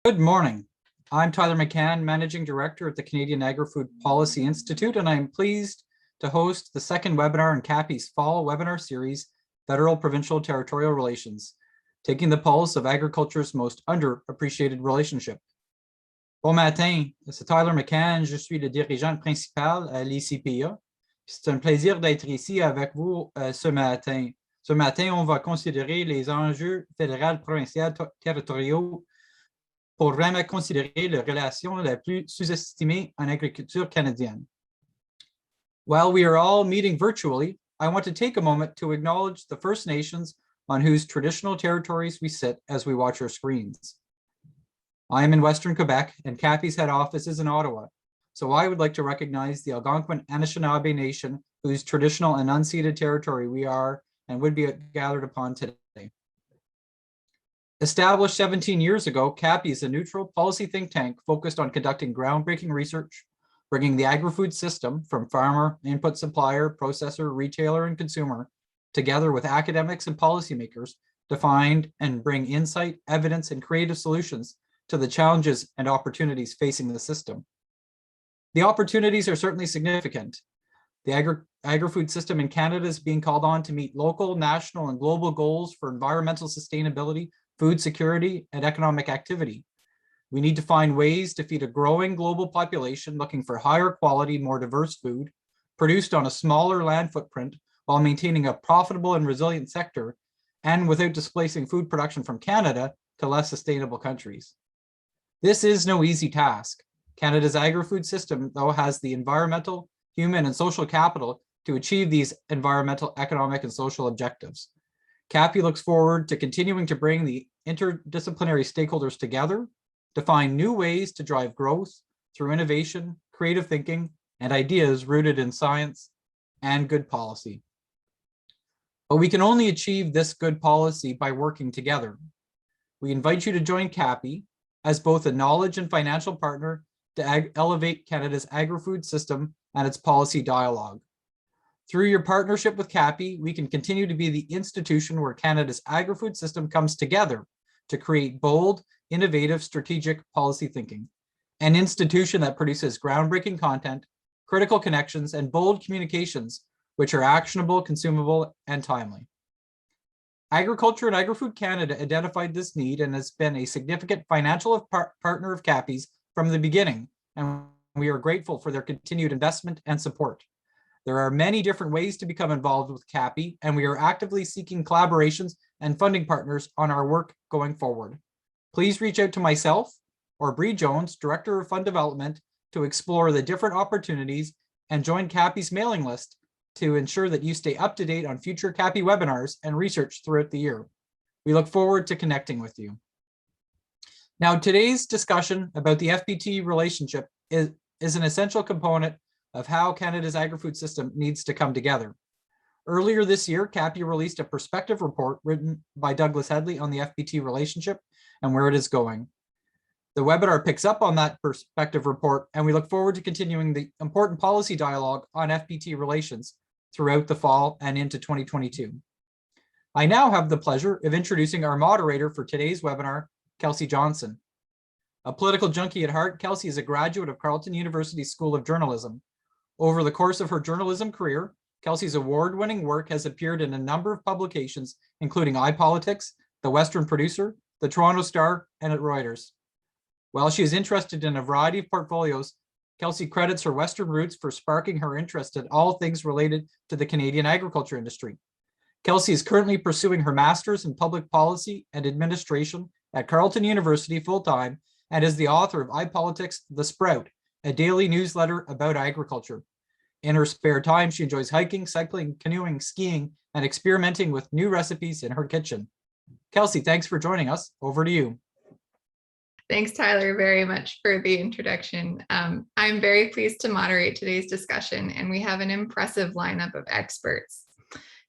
Good morning. I'm Tyler McCann, Managing Director at the Canadian Agri-Food Policy Institute, and I'm pleased to host the second webinar in CAPI's fall webinar series, Federal Provincial Territorial Relations, taking the pulse of agriculture's most underappreciated relationship. Bon matin, c'est Tyler McCann, je suis le dirigeant principal à l'ICPA. C'est un plaisir d'être ici avec vous ce matin. Ce matin, on va considérer les enjeux fédéraux, provinciaux, territoriaux pour vraiment considérer la relation la plus sous-estimée en agriculture canadienne. While we are all meeting virtually, I want to take a moment to acknowledge the First Nations on whose traditional territories we sit as we watch our screens. I am in Western Quebec and CAPI's head office is in Ottawa, so I would like to recognize the Algonquin Anishinaabe Nation whose traditional and unceded territory we are and would be gathered upon today. Established 17 years ago, CAPI is a neutral policy think tank focused on conducting groundbreaking research, bringing the agri-food system from farmer, input supplier, processor, retailer, and consumer together with academics and policymakers to find and bring insight, evidence, and creative solutions to the challenges and opportunities facing the system. The opportunities are certainly significant. The agri-food system in Canada is being called on to meet local, national, and global goals for environmental sustainability, food security, and economic activity. We need to find ways to feed a growing global population looking for higher quality, more diverse food, produced on a smaller land footprint while maintaining a profitable and resilient sector, and without displacing food production from Canada to less sustainable countries. This is no easy task. Canada's agri-food system, though, has the environmental, human, and social capital to achieve these environmental, economic, and social objectives. CAPI looks forward to continuing to bring the interdisciplinary stakeholders together to find new ways to drive growth through innovation, creative thinking, and ideas rooted in science and good policy. But we can only achieve this good policy by working together. We invite you to join CAPI as both a knowledge and financial partner to elevate Canada's agri-food system and its policy dialogue. Through your partnership with CAPI, we can continue to be the institution where Canada's agri-food system comes together to create bold, innovative, strategic policy thinking, an institution that produces groundbreaking content, critical connections, and bold communications, which are actionable, consumable, and timely. Agriculture and Agri-Food Canada identified this need and has been a significant financial partner of CAPI's from the beginning, and we are grateful for their continued investment and support. There are many different ways to become involved with CAPI, and we are actively seeking collaborations and funding partners on our work going forward. Please reach out to myself or Bree Jones, Director of Fund Development, to explore the different opportunities and join CAPI's mailing list to ensure that you stay up to date on future CAPI webinars and research throughout the year. We look forward to connecting with you. Now, today's discussion about the FPT relationship is an essential component of how Canada's agri-food system needs to come together. Earlier this year, CAPI released a perspective report written by Douglas Headley on the FPT relationship and where it is going. The webinar picks up on that perspective report, and we look forward to continuing the important policy dialogue on FPT relations throughout the fall and into 2022. I now have the pleasure of introducing our moderator for today's webinar, Kelsey Johnson. A political junkie at heart, Kelsey is a graduate of Carleton University School of Journalism. Over the course of her journalism career, Kelsey's award-winning work has appeared in a number of publications, including iPolitics, The Western Producer, The Toronto Star, and at Reuters. While she is interested in a variety of portfolios, Kelsey credits her Western roots for sparking her interest in all things related to the Canadian agriculture industry. Kelsey is currently pursuing her master's in public policy and administration at Carleton University full-time and is the author of iPolitics, The Sprout, a daily newsletter about agriculture. In her spare time, she enjoys hiking, cycling, canoeing, skiing, and experimenting with new recipes in her kitchen. Kelsey, thanks for joining us. Over to you. Thanks, Tyler, very much for the introduction. I'm very pleased to moderate today's discussion, and we have an impressive lineup of experts.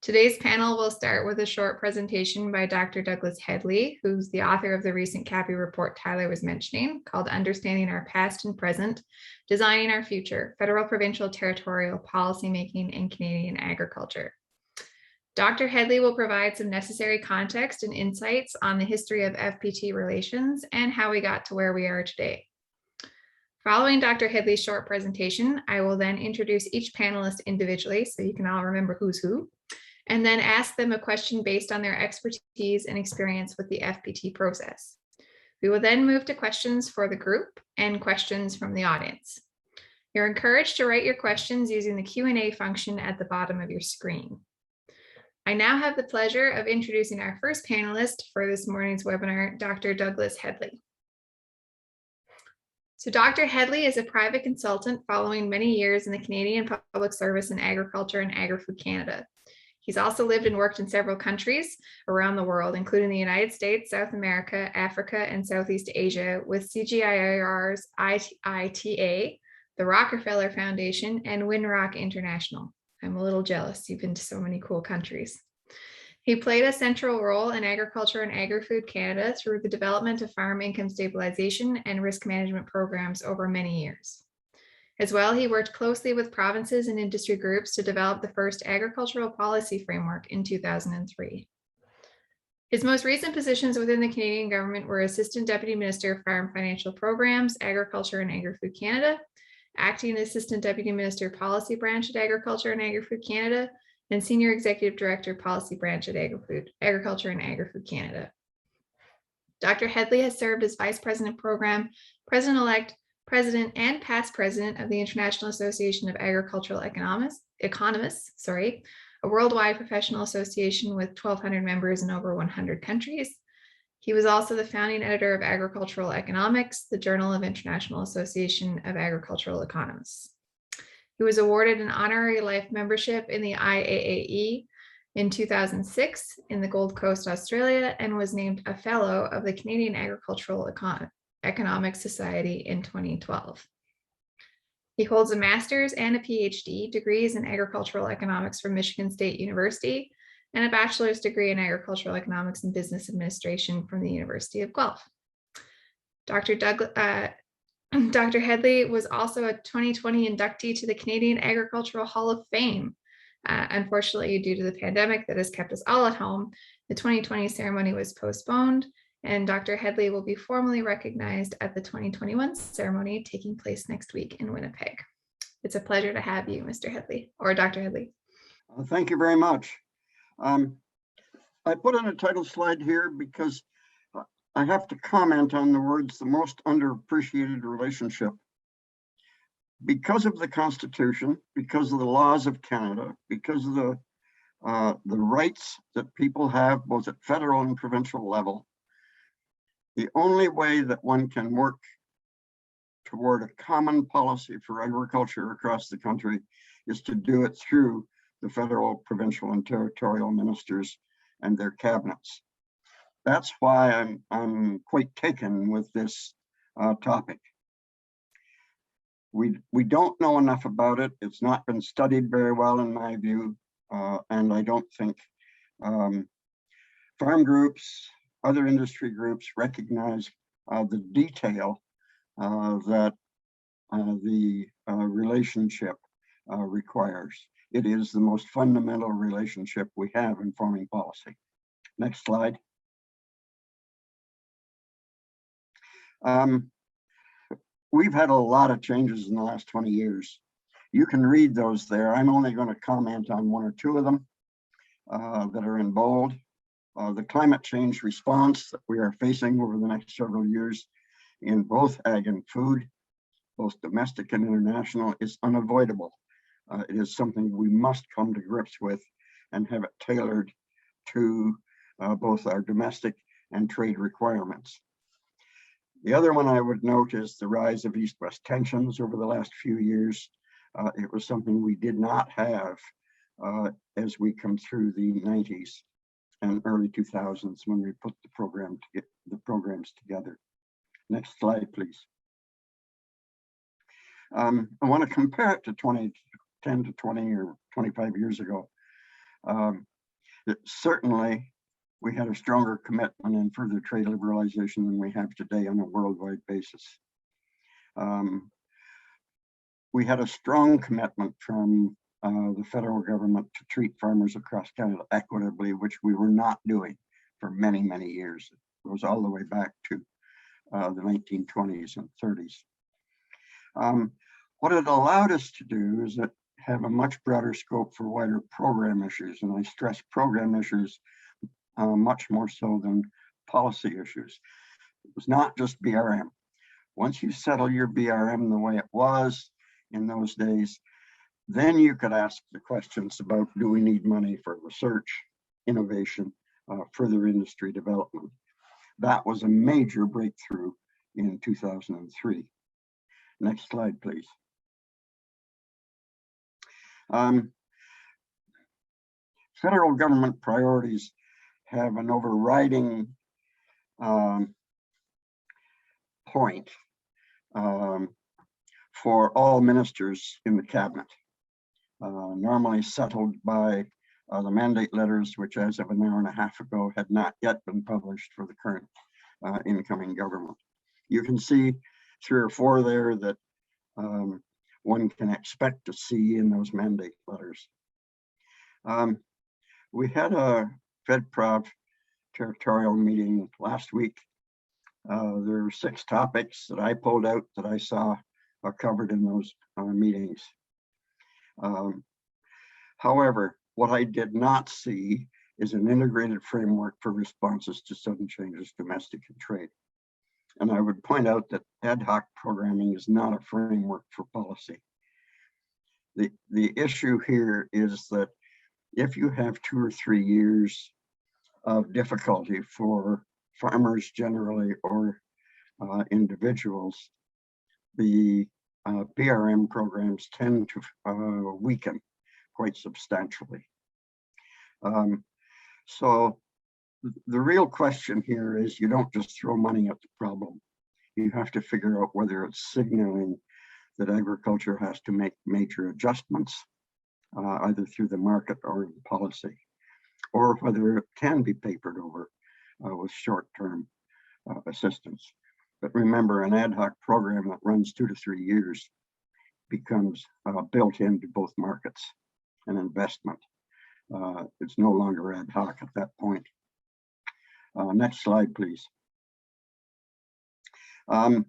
Today's panel will start with a short presentation by Dr. Douglas Headley, who's the author of the recent CAPI report Tyler was mentioning, called Understanding Our Past and Present, Designing Our Future, Federal, Provincial, Territorial Policymaking in Canadian Agriculture. Dr. Headley will provide some necessary context and insights on the history of FPT relations and how we got to where we are today. Following Dr. Headley's short presentation, I will then introduce each panelist individually so you can all remember who's who, and then ask them a question based on their expertise and experience with the FPT process. We will then move to questions for the group and questions from the audience. You're encouraged to write your questions using the Q&A function at the bottom of your screen. I now have the pleasure of introducing our first panelist for this morning's webinar, Dr. Douglas Headley. So Dr. Headley is a private consultant following many years in the Canadian Public Service in Agriculture and Agri-Food Canada. He's also lived and worked in several countries around the world, including the United States, South America, Africa, and Southeast Asia with CGIAR's ITA, the Rockefeller Foundation, and Winrock International. I'm a little jealous. You've been to so many cool countries. He played a central role in agriculture and agri-food Canada through the development of farm income stabilization and risk management programs over many years. As well, he worked closely with provinces and industry groups to develop the first agricultural policy framework in 2003. His most recent positions within the Canadian government were Assistant Deputy Minister of Farm Financial Programs, Agriculture and Agri-Food Canada, Acting Assistant Deputy Minister Policy Branch at Agriculture and Agri-Food Canada, and Senior Executive Director Policy Branch at Agriculture and Agri-Food Canada. Dr. Headley has served as Vice President Program, President-elect, President, and past President of the International Association of Agricultural Economists, a worldwide professional association with 1,200 members in over 100 countries. He was also the founding editor of Agricultural Economics, the Journal of International Association of Agricultural Economists. He was awarded an honorary life membership in the IAAE in 2006 in the Gold Coast, Australia, and was named a Fellow of the Canadian Agricultural Economic Society in 2012. He holds a master's and a PhD degrees in agricultural economics from Michigan State University and a bachelor's degree in agricultural economics and business administration from the University of Guelph. Dr. Headley was also a 2020 inductee to the Canadian Agricultural Hall of Fame. Unfortunately, due to the pandemic that has kept us all at home, the 2020 ceremony was postponed, and Dr. Headley will be formally recognized at the 2021 ceremony taking place next week in Winnipeg. It's a pleasure to have you, Mr. Headley, or Dr. Headley. Thank you very much. I put in a title slide here because I have to comment on the words, the most underappreciated relationship. Because of the Constitution, because of the laws of Canada, because of the rights that people have both at federal and provincial level, the only way that one can work toward a common policy for agriculture across the country is to do it through the federal, provincial, and territorial ministers and their cabinets. That's why I'm quite taken with this topic. We don't know enough about it. It's not been studied very well, in my view, and I don't think farm groups, other industry groups recognize the detail that the relationship requires. It is the most fundamental relationship we have in farming policy. Next slide. We've had a lot of changes in the last 20 years. You can read those there. I'm only going to comment on one or two of them that are in bold. The climate change response that we are facing over the next several years in both ag and food, both domestic and international, is unavoidable. It is something we must come to grips with and have it tailored to both our domestic and trade requirements. The other one I would note is the rise of East-West tensions over the last few years. It was something we did not have as we come through the 90s and early 2000s when we put the programs together. Next slide, please. I want to compare it to 10 to 20 or 25 years ago. Certainly, we had a stronger commitment in further trade liberalization than we have today on a worldwide basis. We had a strong commitment from the federal government to treat farmers across Canada equitably, which we were not doing for many, many years. It goes all the way back to the 1920s and 30s. What it allowed us to do is that have a much broader scope for wider program issues, and I stress program issues much more so than policy issues. It was not just BRM. Once you settle your BRM the way it was in those days, then you could ask the questions about, do we need money for research, innovation, further industry development? That was a major breakthrough in 2003. Next slide, please. Federal government priorities have an overriding point for all ministers in the cabinet, normally settled by the mandate letters, which as of an hour and a half ago had not yet been published for the current incoming government. You can see 3 or 4 there that one can expect to see in those mandate letters. We had a FedProv territorial meeting last week. There are 6 topics that I pulled out that I saw are covered in those meetings. However, what I did not see is an integrated framework for responses to sudden changes, domestic and trade. And I would point out that ad hoc programming is not a framework for policy. The issue here is that if you have 2 or 3 years of difficulty for farmers generally or individuals, the PRM programs tend to weaken quite substantially. So the real question here is, you don't just throw money at the problem. You have to figure out whether it's signaling that agriculture has to make major adjustments, either through the market or in policy, or whether it can be papered over with short-term assistance. But remember, an ad hoc program that runs 2 to 3 years becomes built into both markets and investment. It's no longer ad hoc at that point. Next slide, please. I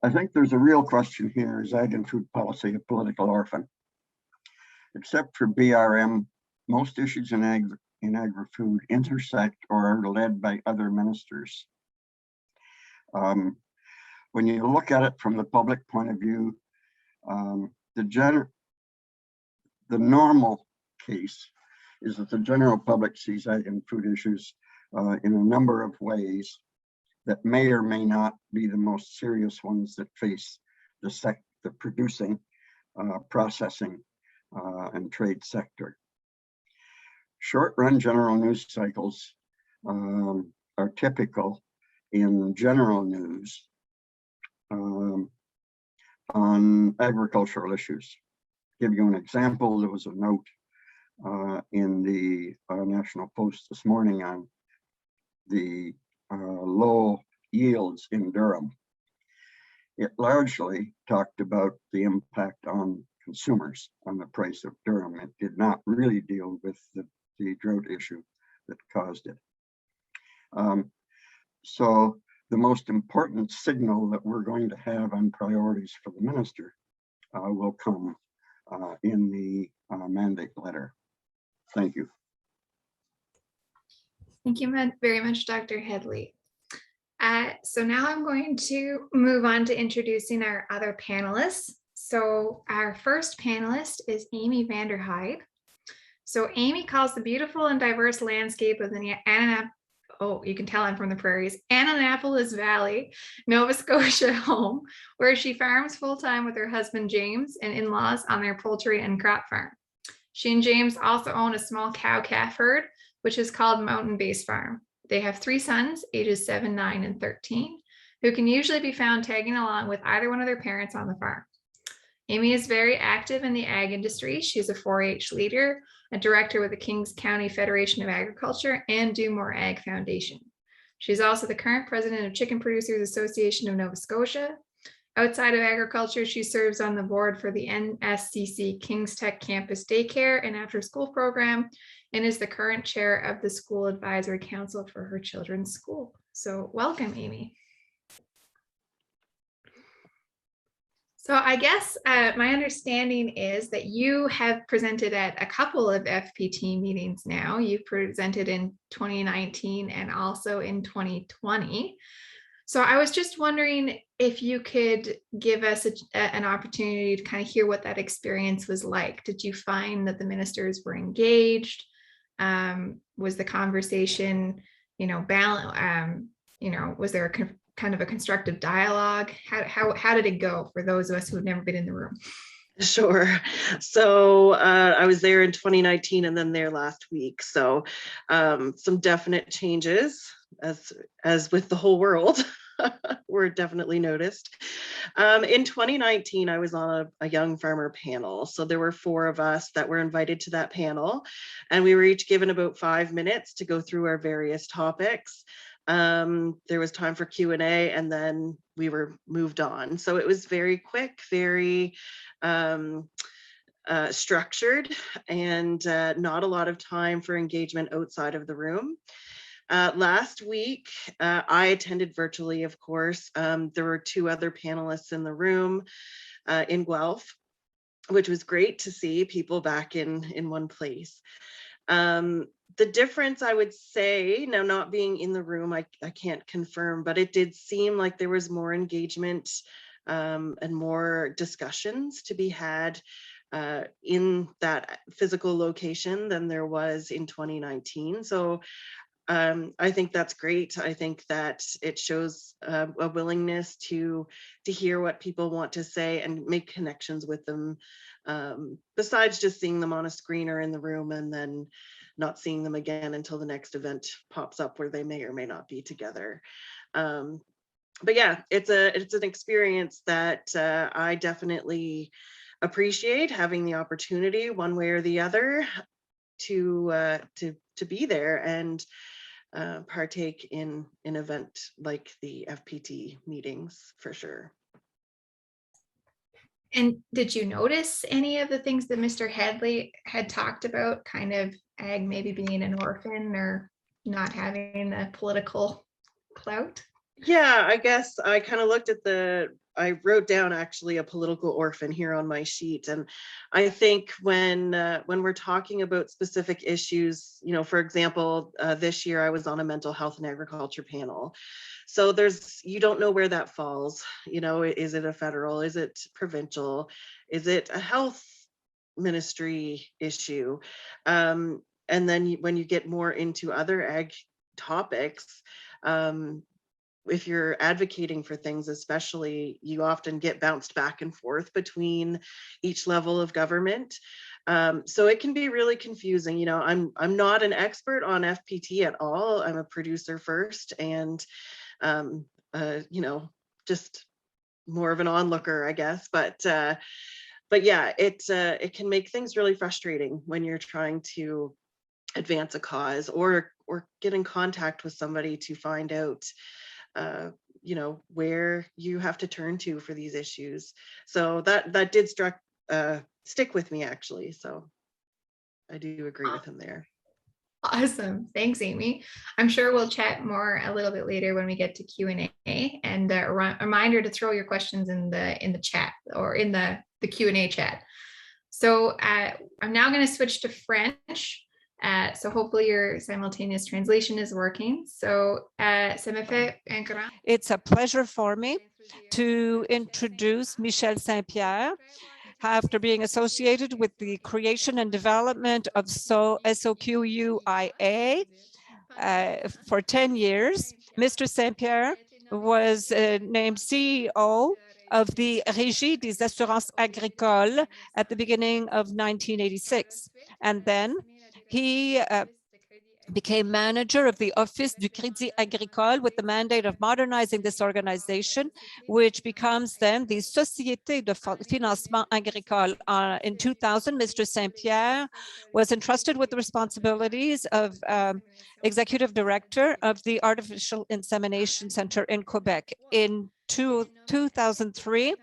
think there's a real question here: is ag and food policy a political orphan? Except for BRM, most issues in agri-food intersect or are led by other ministers. When you look at it from the public point of view, the normal case is that the general public sees ag and food issues in a number of ways that may or may not be the most serious ones that face the producing, processing, and trade sector. Short-run general news cycles are typical in general news on agricultural issues. Give you an example, there was a note in the National Post this morning on the low yields in Durham. It largely talked about the impact on consumers on the price of Durham. It did not really deal with the drought issue that caused it. So the most important signal that we're going to have on priorities for the minister will come in the mandate letter. Thank you. Thank you very much, Dr. Headley. So now I'm going to move on to introducing our other panelists. So our first panelist is Amy Vanderhyde. So Amy calls the beautiful and diverse landscape of the you can tell I'm from the prairies, Annapolis Valley, Nova Scotia home, where she farms full-time with her husband James and in-laws on their poultry and crop farm. She and James also own a small cow-calf herd, which is called Mountain Base Farm. They have 3 sons, ages 7, 9, and 13, who can usually be found tagging along with either one of their parents on the farm. Amy is very active in the ag industry. She's a 4-H leader, a director with the Kings County Federation of Agriculture, and Do More Ag Foundation. She's also the current president of Chicken Producers Association of Nova Scotia, Outside of agriculture, she serves on the board for the NSCC King's Tech Campus Daycare and After School Program, and is the current chair of the School Advisory Council for her children's school. So welcome, Amy. So I guess my understanding is that you have presented at a couple of FPT meetings now. You presented in 2019 and also in 2020. So I was just wondering if you could give us an opportunity to kind of hear what that experience was like. Did you find that the ministers were engaged? Was the conversation, balanced? Was there a kind of a constructive dialogue? How did it go for those of us who have never been in the room? Sure. So I was there in 2019 and then there last week. So some definite changes, as with the whole world, were definitely noticed. In 2019, I was on a young farmer panel. So there were 4 of us that were invited to that panel, and we were each given about 5 minutes to go through our various topics. There was time for Q&A, and then we were moved on. So it was very quick, very structured, and not a lot of time for engagement outside of the room. Last week, I attended virtually, of course. There were 2 other panelists in the room in Guelph, which was great to see people back in one place. The difference, I would say, now not being in the room, I can't confirm, but it did seem like there was more engagement and more discussions to be had in that physical location than there was in 2019. So I think that's great. I think that it shows a willingness to hear what people want to say and make connections with them, besides just seeing them on a screen or in the room and then not seeing them again until the next event pops up where they may or may not be together. But yeah, it's an experience that I definitely appreciate, having the opportunity one way or the other to be there and partake in an event like the FPT meetings, for sure. And did you notice any of the things that Mr. Hedley had talked about, kind of ag maybe being an orphan or not having the political clout? Yeah, I guess I kind of looked at I wrote down actually a political orphan here on my sheet. And I think when we're talking about specific issues, for example, this year I was on a mental health and agriculture panel. So you don't know where that falls. Is it a federal? Is it provincial? Is it a health ministry issue? And then when you get more into other ag topics, if you're advocating for things, especially, you often get bounced back and forth between each level of government. So it can be really confusing. I'm not an expert on FPT at all. I'm a producer first, and just more of an onlooker, I guess. But yeah, it can make things really frustrating when you're trying to advance a cause or get in contact with somebody to find out where you have to turn to for these issues. So that did stick with me, actually. So I do agree with him there. Awesome. Thanks, Amy. I'm sure we'll chat more a little bit later when we get to Q&A, and a reminder to throw your questions in the chat or in the Q&A chat. So I'm now going to switch to French. So hopefully your simultaneous translation is working. So it's a pleasure for me to introduce Michel Saint-Pierre. After being associated with the creation and development of SOQUIA for 10 years, Mr. Saint-Pierre was named CEO of the Régie des Assurances Agricoles at the beginning of 1986. And then he became manager of the Office du Crédit Agricole with the mandate of modernizing this organization, which becomes then the Société de Financement Agricole. In 2000, Mr. Saint-Pierre was entrusted with the responsibilities of executive director of the Artificial Insemination Center in Quebec. In 2003,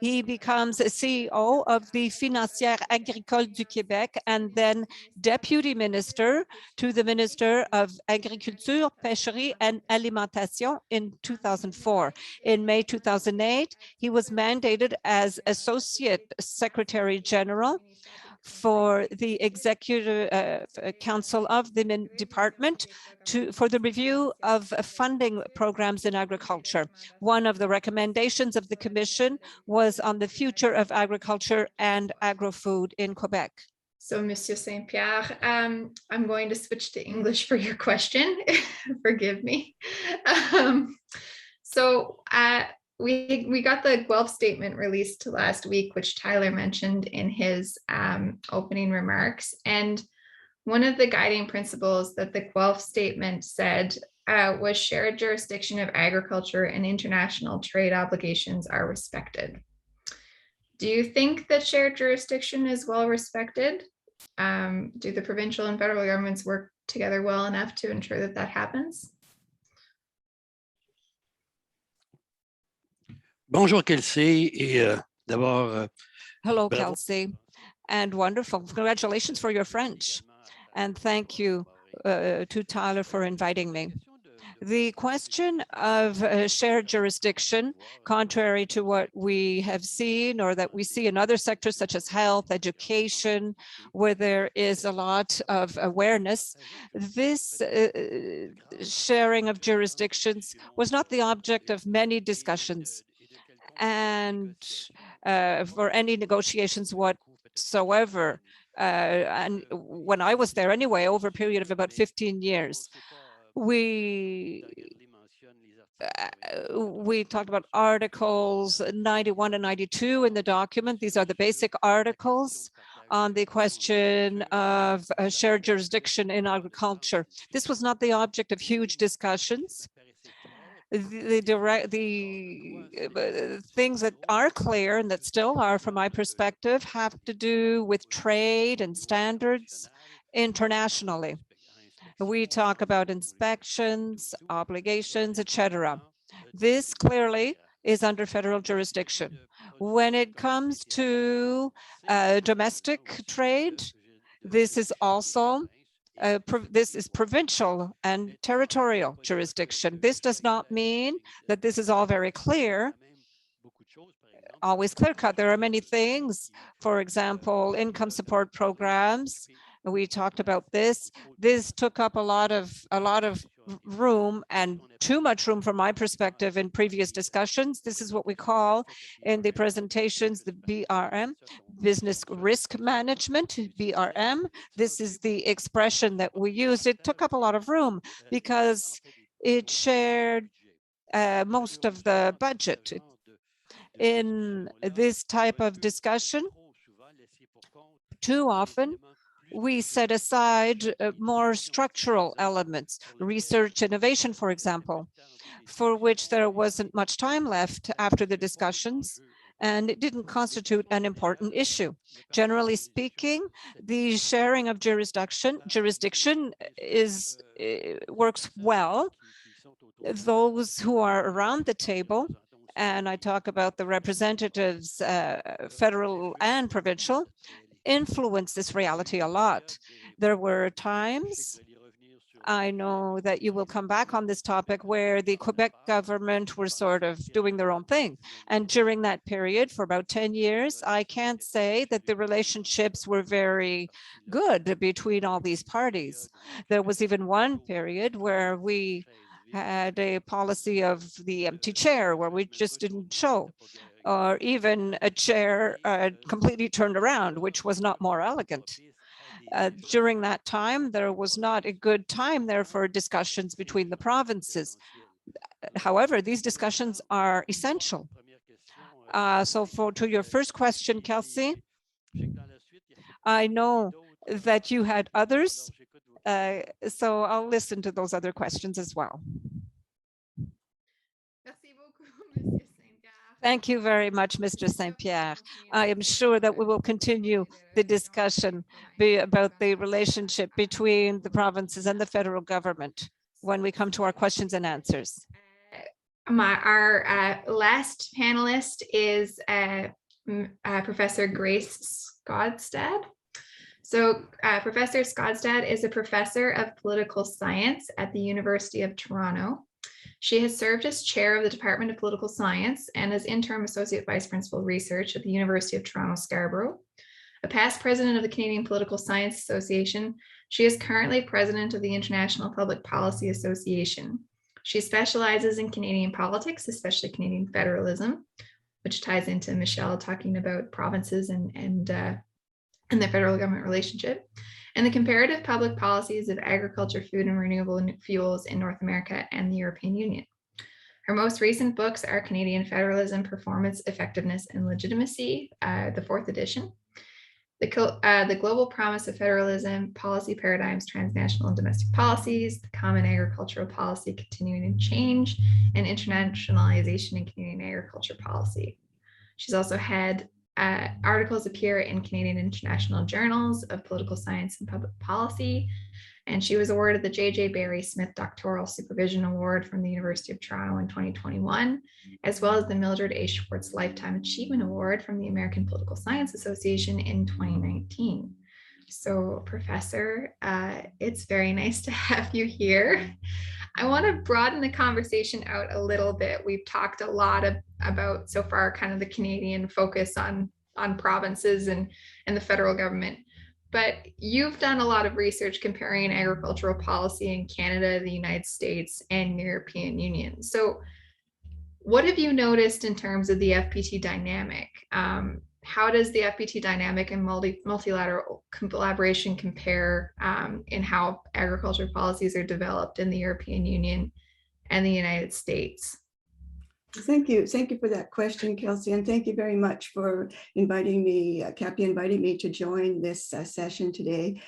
he becomes a CEO of the Financière Agricole du Québec and then Deputy Minister to the Minister of Agriculture, Pêcherie and Alimentation in 2004. In May 2008, he was mandated as Associate Secretary General for the Executive Council of the Department for the review of funding programs in agriculture. One of the recommendations of the Commission was on the future of agriculture and agri-food in Quebec. So, Monsieur Saint-Pierre, I'm going to switch to English for your question. Forgive me. We got the Guelph statement released last week, which Tyler mentioned in his opening remarks. And one of the guiding principles that the Guelph statement said was shared jurisdiction of agriculture and international trade obligations are respected. Do you think that shared jurisdiction is well respected? Do the provincial and federal governments work together well enough to ensure that that happens? Bonjour Kelsey, et d'abord. Hello, Kelsey, and wonderful. Congratulations for your French. And thank you to Tyler for inviting me. The question of shared jurisdiction, contrary to what we have seen or that we see in other sectors such as health, education, where there is a lot of awareness, this sharing of jurisdictions was not the object of many discussions and for any negotiations whatsoever. And when I was there anyway, over a period of about 15 years, we talked about articles 91 and 92 in the document. These are the basic articles on the question of shared jurisdiction in agriculture. This was not the object of huge discussions. The things that are clear and that still are, from my perspective, have to do with trade and standards internationally. We talk about inspections, obligations, etc. This clearly is under federal jurisdiction. When it comes to domestic trade, this is also this is provincial and territorial jurisdiction. This does not mean that this is all very clear, always clear-cut. There are many things, for example, income support programs. We talked about this. This took up a lot of room, and too much room from my perspective in previous discussions. This is what we call in the presentations the BRM, Business Risk Management, BRM. This is the expression that we used. It took up a lot of room because it shared most of the budget. In this type of discussion, too often, we set aside more structural elements, research innovation, for example, for which there wasn't much time left after the discussions, and it didn't constitute an important issue. Generally speaking, the sharing of jurisdiction works well. Those who are around the table, and I talk about the representatives, federal and provincial, influence this reality a lot. There were times, I know that you will come back on this topic, where the Quebec government were sort of doing their own thing. And during that period, for about 10 years, I can't say that the relationships were very good between all these parties. There was even one period where we had a policy of the empty chair, where we just didn't show, or even a chair completely turned around, which was not more elegant. During that time, there was not a good time there for discussions between the provinces. However, these discussions are essential. To your first question, Kelsey, I know that you had others, so I'll listen to those other questions as well. Thank you very much, Mr. Saint-Pierre. I am sure that we will continue the discussion about the relationship between the provinces and the federal government when we come to our questions and answers. Our last panelist is Professor Grace Skogstad. So Professor Scottsdad is a professor of political science at the University of Toronto. She has served as chair of the Department of Political Science and as interim associate vice principal of research at the University of Toronto Scarborough. A past president of the Canadian Political Science Association, she is currently president of the International Public Policy Association. She specializes in Canadian politics, especially Canadian federalism, which ties into Michel talking about provinces and the federal government relationship, and the comparative public policies of agriculture, food, and renewable fuels in North America and the European Union. Her most recent books are Canadian Federalism, Performance, Effectiveness, and Legitimacy, the 4th edition, the Global Promise of Federalism, Policy Paradigms, Transnational and Domestic Policies, the Common Agricultural Policy, Continuing in Change, and Internationalization in Canadian Agriculture Policy. She's also had articles appear in Canadian international journals of political science and public policy, and she was awarded the J.J. Barry Smith Doctoral Supervision Award from the University of Toronto in 2021, as well as the Mildred A. Schwartz Lifetime Achievement Award from the American Political Science Association in 2019. So, Professor, it's very nice to have you here. I want to broaden the conversation out a little bit. We've talked a lot about so far kind of the Canadian focus on provinces and the federal government, but you've done a lot of research comparing agricultural policy in Canada, the United States, and European Union. So what have you noticed in terms of the FPT dynamic? How does the FPT dynamic and multilateral collaboration compare in how agriculture policies are developed in the European Union and the United States? Thank you. Thank you for that question, Kelsey, and thank you very much for inviting me, CAPI inviting me to join this session today.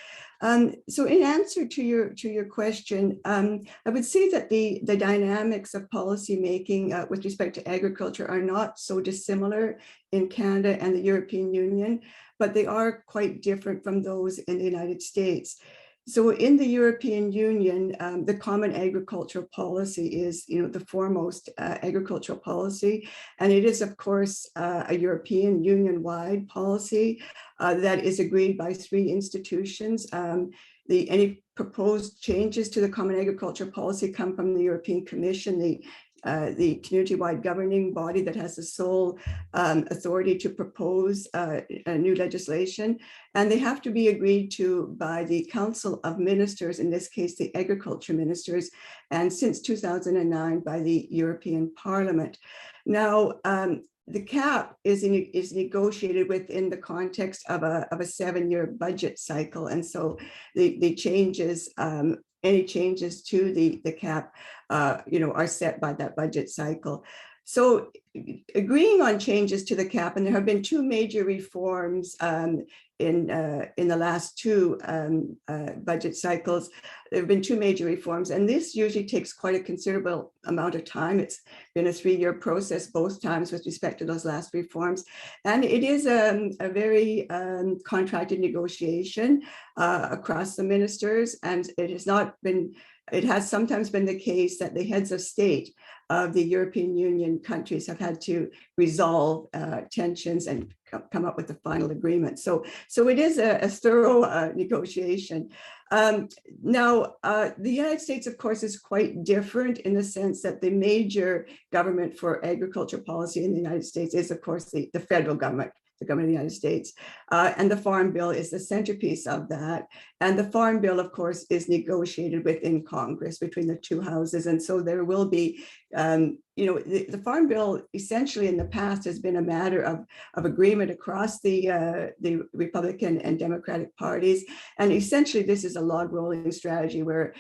So in answer to your question, I would say that the dynamics of policymaking with respect to agriculture are not so dissimilar in Canada and the European Union, but they are quite different from those in the United States. So in the European Union, the common agricultural policy is, the foremost agricultural policy. And it is, of course, a European Union-wide policy that is agreed by 3 institutions. Any proposed changes to the common agricultural policy come from the European Commission, the community-wide governing body that has the sole authority to propose new legislation, and they have to be agreed to by the Council of Ministers, in this case, the Agriculture Ministers, and since 2009 by the European Parliament. Now, the CAP is negotiated within the context of a 7-year budget cycle, and so the changes, any changes to the CAP, are set by that budget cycle. So agreeing on changes to the CAP, and there have been 2 major reforms in the last 2 budget cycles. There have been 2 major reforms, and this usually takes quite a considerable amount of time. It's been a 3-year process both times with respect to those last reforms. And it is a very contracted negotiation across the ministers, and it has sometimes been the case that the heads of state of the European Union countries have had to resolve tensions and come up with a final agreement. So it is a thorough negotiation. Now, the United States, of course, is quite different in the sense that the major government for agriculture policy in the United States is, of course, the federal government, the government of the United States. And the Farm Bill is the centerpiece of that. And the Farm Bill, of course, is negotiated within Congress between the 2 houses. And so there will be, the Farm Bill essentially in the past has been a matter of agreement across the Republican and Democratic parties. And essentially this is a log rolling strategy where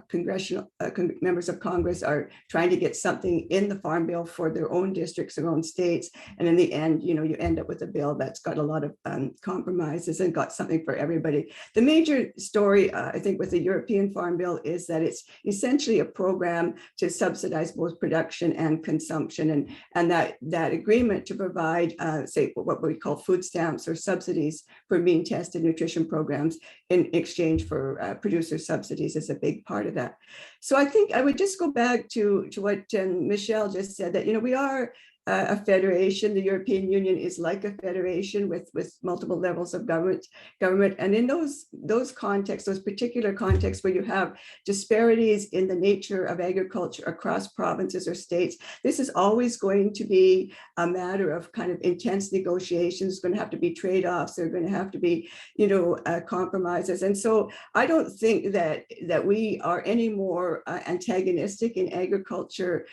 congressional members of Congress are trying to get something in the Farm Bill for their own districts, their own states. And in the end, you end up with a bill that's got a lot of compromises and got something for everybody. The major story, I think, with the European Farm Bill is that it's essentially a program to subsidize subsidize both production and consumption, and that agreement to provide, say, what we call food stamps or subsidies for being tested nutrition programs in exchange for producer subsidies is a big part of that. So I think I would just go back to what Michel just said, that, you know, we are a federation. The European Union is like a federation with multiple levels of government. And in those contexts, those particular contexts where you have disparities in the nature of agriculture across provinces or states, this is always going to be a matter of kind of intense negotiations. There's going to have to be trade-offs. There are going to have to be, you know, compromises. And so I don't think that we are any more antagonistic in agriculture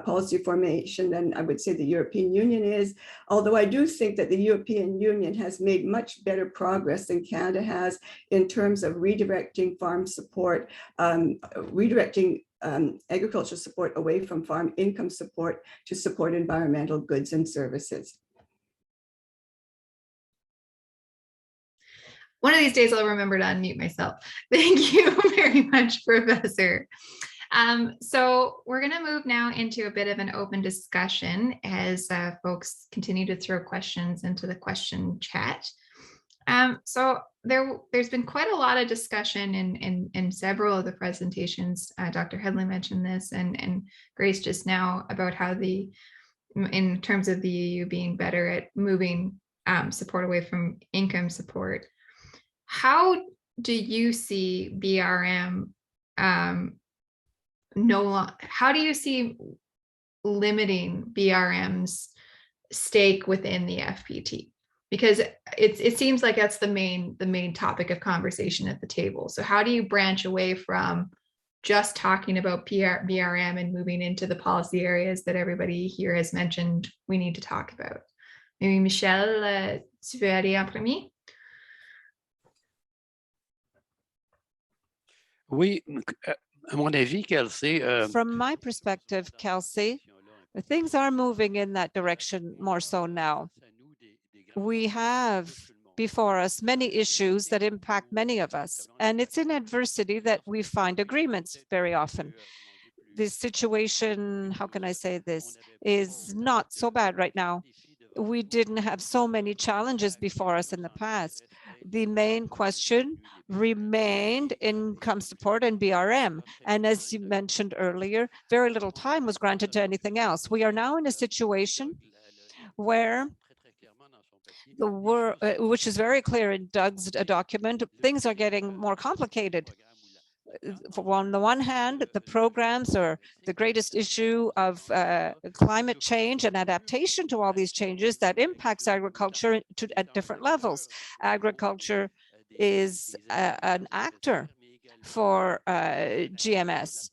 policy formation than I would say the European Union is, although I do think that the European Union has made much better progress than Canada has in terms of redirecting farm support, redirecting agricultural support away from farm income support to support environmental goods and services. One of these days I'll remember to unmute myself. Thank you very much, Professor. So we're going to move now into a bit of an open discussion as folks continue to throw questions into the question chat. So there's been quite a lot of discussion in several of the presentations. Dr. Headley mentioned this, and Grace just now, about how in terms of the EU being better at moving support away from income support. How do you see BRM how do you see limiting BRM's stake within the FPT? Because it seems like that's the main topic of conversation at the table. So how do you branch away from just talking about BRM and moving into the policy areas that everybody here has mentioned we need to talk about? Maybe Michel, tu veux aller en premier? Oui, à mon avis, Kelsey. From my perspective, Kelsey, things are moving in that direction more so now. We have before us many issues that impact many of us, and it's in adversity that we find agreements very often. This situation, how can I say this, is not so bad right now. We didn't have so many challenges before us in the past. The main question remained income support and BRM. And as you mentioned earlier, very little time was granted to anything else. We are now in a situation where which is very clear in Doug's document, things are getting more complicated. On the one hand, the programs are the greatest issue of climate change and adaptation to all these changes that impacts agriculture at different levels. Agriculture is an actor for GHS,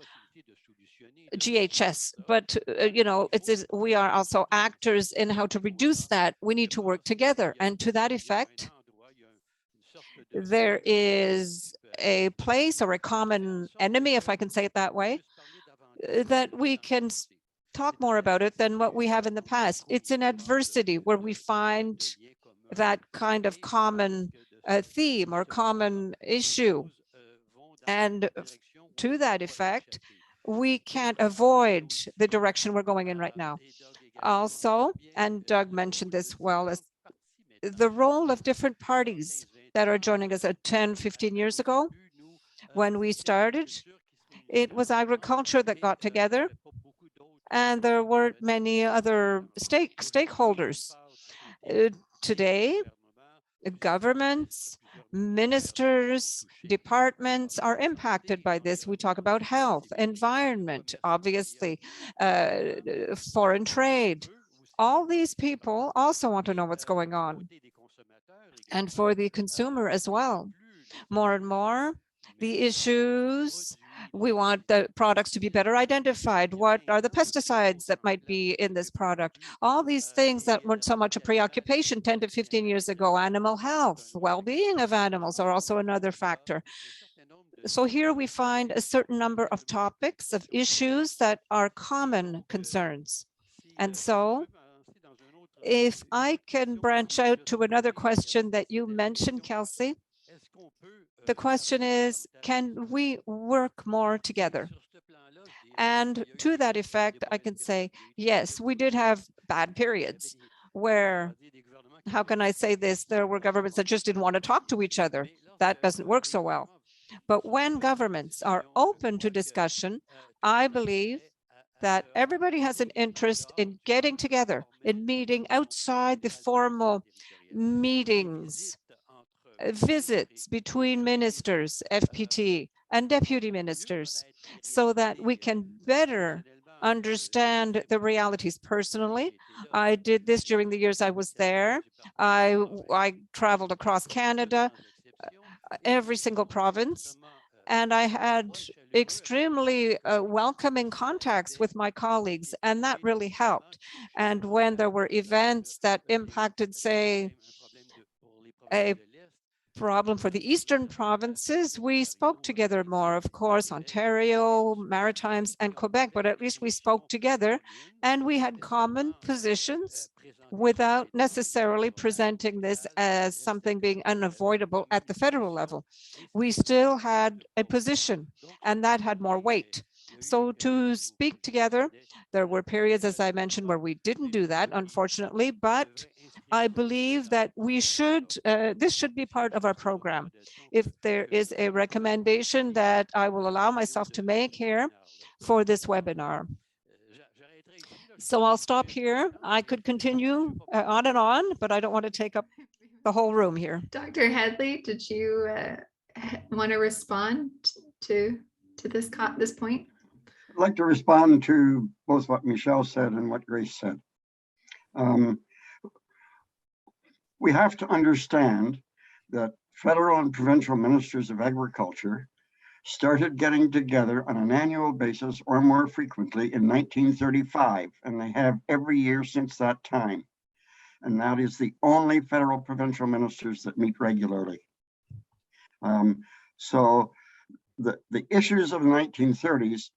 but you know, we are also actors in how to reduce that. We need to work together, and to that effect, there is a place or a common enemy, if I can say it that way, that we can talk more about it than what we have in the past. It's in adversity where we find that kind of common theme or common issue. And to that effect, we can't avoid the direction we're going in right now. Also, and Doug mentioned this well, as the role of different parties that are joining us 10, 15 years ago. When we started, it was agriculture that got together, and there weren't many other stakeholders. Today, governments, ministers, departments are impacted by this. We talk about health, environment, obviously, foreign trade. All these people also want to know what's going on. And for the consumer as well. More and more, the issues, we want the products to be better identified. What are the pesticides that might be in this product? All these things that weren't so much a preoccupation 10 to 15 years ago. Animal health, well-being of animals are also another factor. So here we find a certain number of topics, of issues that are common concerns. And so, if I can branch out to another question that you mentioned, Kelsey, the question is, can we work more together? And to that effect, I can say, yes, we did have bad periods where, how can I say this? There were governments that just didn't want to talk to each other. That doesn't work so well. But when governments are open to discussion, I believe that everybody has an interest in getting together, in meeting outside the formal meetings, visits between ministers, FPT, and deputy ministers, so that we can better understand the realities personally. I did this during the years I was there. I traveled across Canada, every single province, and I had extremely welcoming contacts with my colleagues, and that really helped. And when there were events that impacted, say, a problem for the eastern provinces, we spoke together more. Of course, Ontario, Maritimes, and Quebec, but at least we spoke together and we had common positions without necessarily presenting this as something being unavoidable at the federal level. We still had a position, and that had more weight. So to speak together, there were periods, as I mentioned, where we didn't do that, unfortunately, but I believe that we should, this should be part of our program. If there is a recommendation that I will allow myself to make here for this webinar. So I'll stop here. I could continue on and on, but I don't want to take up the whole room here. Dr. Hedley, did you want to respond to this point? I'd like to respond to both what Michel said and what Grace said. We have to understand that federal and provincial ministers of agriculture started getting together on an annual basis or more frequently in 1935, and they have every year since that time. And that is the only federal provincial ministers that meet regularly. So the issues of the 1930s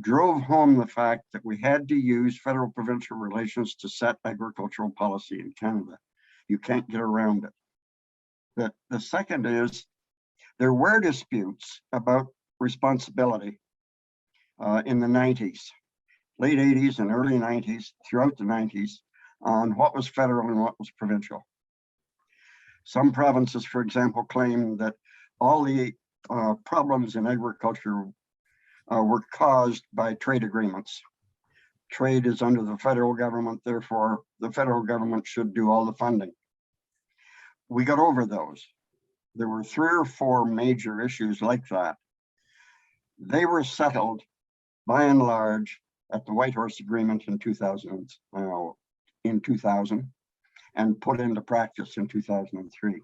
drove home the fact that we had to use federal provincial relations to set agricultural policy in Canada. You can't get around it. The second is there were disputes about responsibility in the 90s, late 80s and early 90s, throughout the 90s, on what was federal and what was provincial. Some provinces, for example, claim that all the problems in agriculture were caused by trade agreements. Trade is under the federal government, therefore the federal government should do all the funding. We got over those. There were 3 or 4 major issues like that. They were settled by and large at the Whitehorse Agreement in 2000 and put into practice in 2003.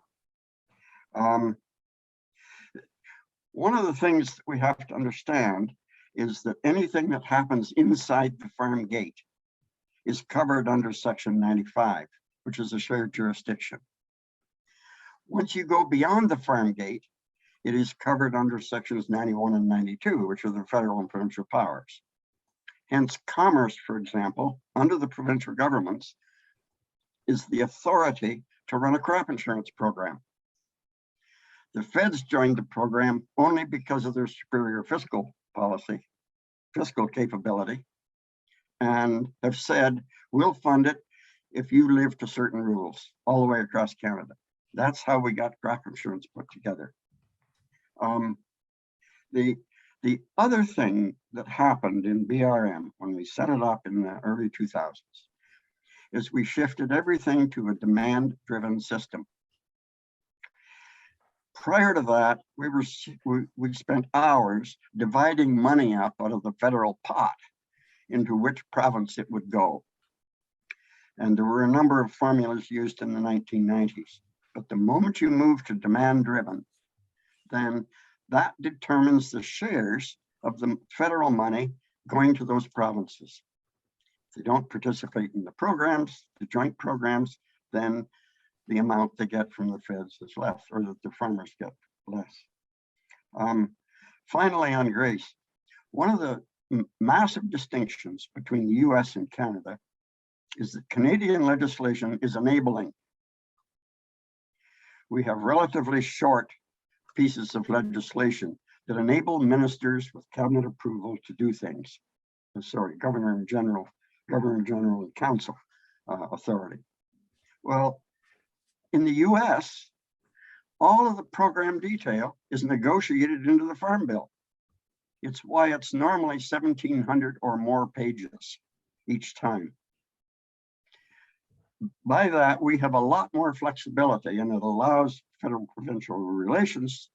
One of the things that we have to understand is that anything that happens inside the farm gate is covered under Section 95, which is a shared jurisdiction. Once you go beyond the farm gate, it is covered under Sections 91 and 92, which are the federal and provincial powers. Hence, commerce, for example, under the provincial governments, is the authority to run a crop insurance program. The feds joined the program only because of their superior fiscal policy, fiscal capability, and have said, we'll fund it if you live to certain rules all the way across Canada. That's how we got crop insurance put together. The other thing that happened in BRM when we set it up in the early 2000s is we shifted everything to a demand-driven system. Prior to that, we spent hours dividing money up out of the federal pot into which province it would go. And there were a number of formulas used in the 1990s. But the moment you move to demand-driven, then that determines the shares of the federal money going to those provinces. If they don't participate in the programs, the joint programs, then the amount they get from the feds is less, or that the farmers get less. Finally, on Grace, one of the massive distinctions between the US and Canada is that Canadian legislation is enabling. We have relatively short pieces of legislation that enable ministers with cabinet approval to do things. Governor General and Council authority. Well, in the US, all of the program detail is negotiated into the Farm Bill. It's why it's normally 1,700 or more pages each time. By that, we have a lot more flexibility, and it allows federal-provincial relations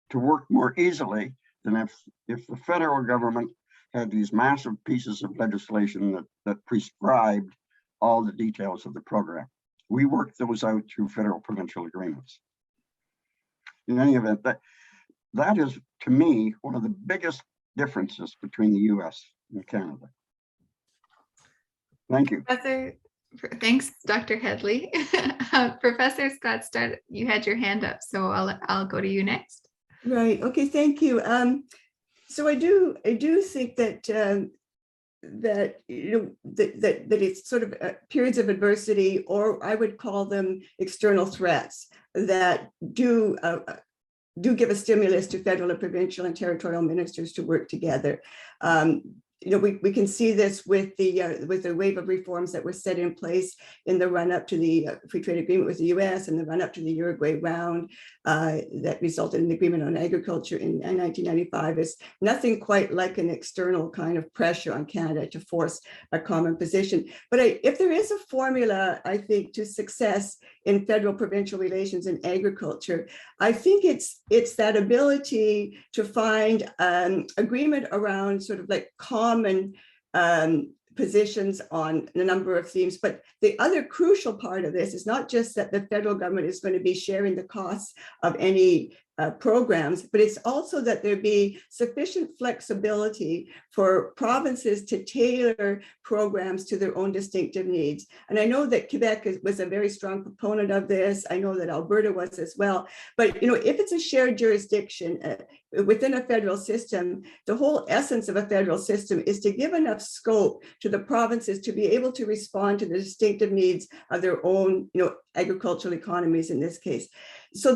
to work more easily than if the federal government had these massive pieces of legislation that prescribed all the details of the program. We work those out through federal-provincial agreements. In any event, that is, to me, one of the biggest differences between the US and Canada. Thank you. Thanks, Dr. Headley. Professor Skogstad, you had your hand up, so I'll go to you next. Right. Okay. Thank you. So I do think that that it's sort of periods of adversity, or I would call them external threats, that do give a stimulus to federal and provincial and territorial ministers to work together. We can see this with the wave of reforms that were set in place in the run-up to the free trade agreement with the US and the run-up to the Uruguay round that resulted in the agreement on agriculture in 1995. Is nothing quite like an external kind of pressure on Canada to force a common position. But if there is a formula, I think, to success in federal-provincial relations in agriculture, I think it's that ability to find agreement around sort of like common positions on a number of themes. But the other crucial part of this is not just that the federal government is going to be sharing the costs of any programs, but it's also that there be sufficient flexibility for provinces to tailor programs to their own distinctive needs. And I know that Quebec was a very strong proponent of this. I know that Alberta was as well. But if it's a shared jurisdiction within a federal system, the whole essence of a federal system is to give enough scope to the provinces to be able to respond to the distinctive needs of their own, agricultural economies in this case. So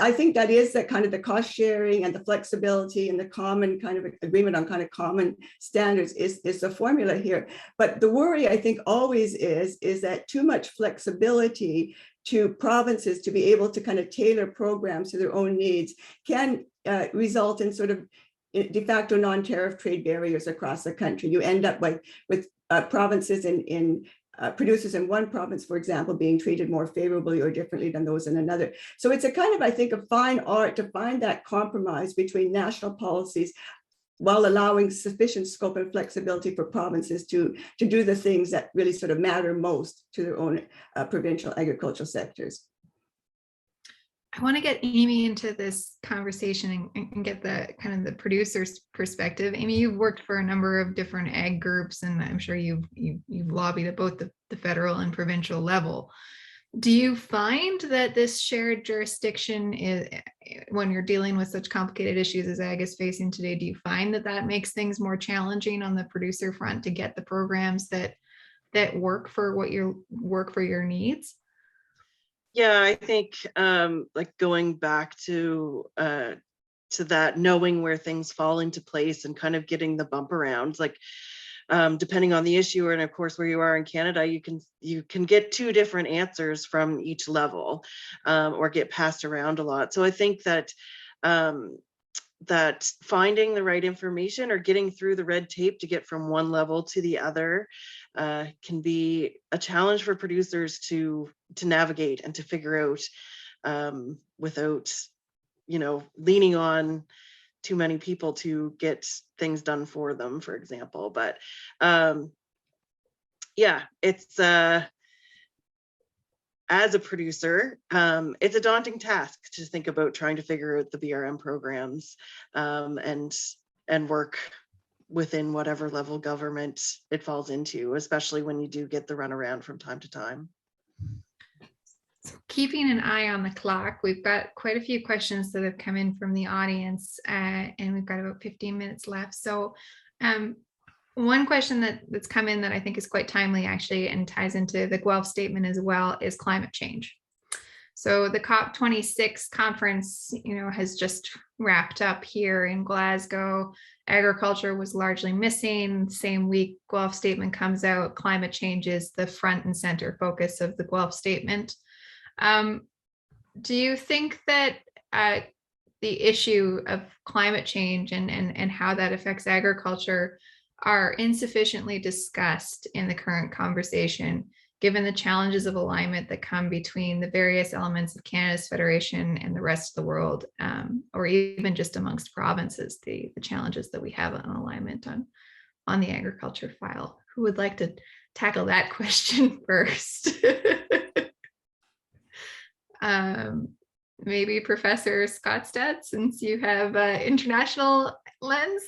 I think that is that kind of the cost sharing and the flexibility and the common kind of agreement on kind of common standards is the formula here. But the worry, I think, always is that too much flexibility to provinces to be able to kind of tailor programs to their own needs can result in sort of de facto non-tariff trade barriers across the country. You end up with provinces in producers in one province, for example, being treated more favorably or differently than those in another. So it's a kind of, I think, a fine art to find that compromise between national policies while allowing sufficient scope and flexibility for provinces to do the things that really sort of matter most to their own provincial agricultural sectors. I want to get Amy into this conversation and get the kind of the producer's perspective. Amy, you've worked for a number of different ag groups, and I'm sure you've lobbied at both the federal and provincial level. Do you find that this shared jurisdiction is, when you're dealing with such complicated issues as ag is facing today, do you find that makes things more challenging on the producer front to get the programs that work for your needs? Yeah, I think like going back to that, knowing where things fall into place and kind of getting the bump around, like depending on the issue and of course where you are in Canada, you can get two different answers from each level or get passed around a lot. So I think that that finding the right information or getting through the red tape to get from one level to the other can be a challenge for producers to navigate and to figure out without, leaning on too many people to get things done for them, for example. But yeah, it's as a producer, it's a daunting task to think about trying to figure out the BRM programs and work within whatever level government it falls into, especially when you do get the runaround from time to time. So keeping an eye on the clock, we've got quite a few questions that have come in from the audience, and we've got about 15 minutes left. So one question that's come in that I think is quite timely actually and ties into the Guelph statement as well is climate change. So the COP26 conference, has just wrapped up here in Glasgow. Agriculture was largely missing. Same week, Guelph Statement comes out. Climate change is the front and center focus of the Guelph Statement. Do you think that the issue of climate change and how that affects agriculture are insufficiently discussed in the current conversation, given the challenges of alignment that come between the various elements of Canada's federation and the rest of the world, or even just amongst provinces, the challenges that we have on alignment on the agriculture file? Who would like to tackle that question first? Maybe Professor Scottsdad, since you have international lens.